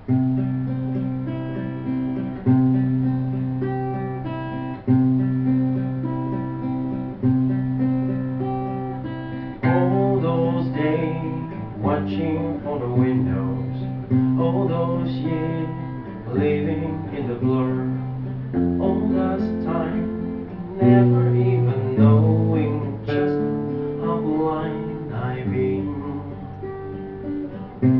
All those days watching from the windows, all those years living in the blur, all that time never even knowing just how blind I've been.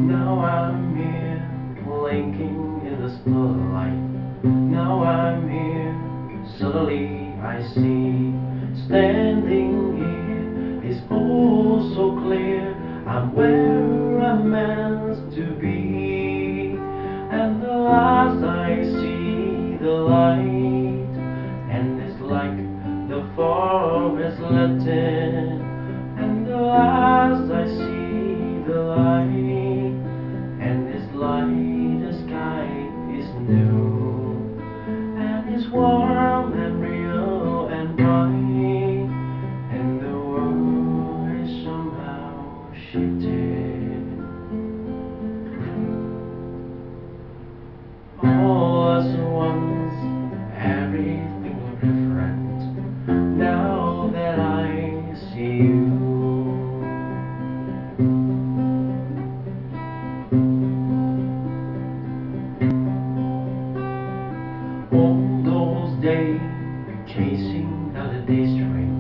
Now I'm here blinking in the starlight. Now I'm here, suddenly I see, standing here is all so clear. I'm where I'm meant to be, and the last I see the light, and it's like the forest letting, and the last I see the light, and it's like the sky is new, and it's warm and real and bright, and the world is somehow shifted. All at once, everything was different now that I see you. All those days chasing down the day stream,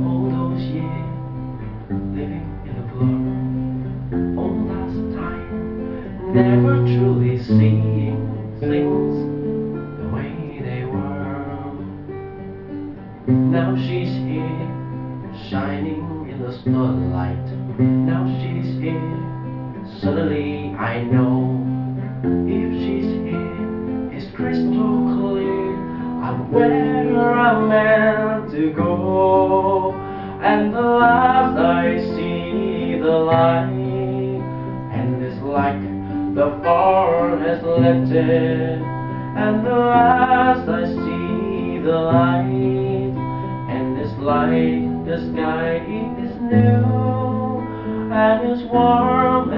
all those years living in the blur, all that time never truly seeing things the way they were. Now she's here, shining in the starlight. Now she's here, suddenly I know. If she's here, it's crystal clear. I'm where I'm meant to go, and the last I see the light, and it's like the forest lifted, and the last I see the light, and it's like the sky is new, and it's warm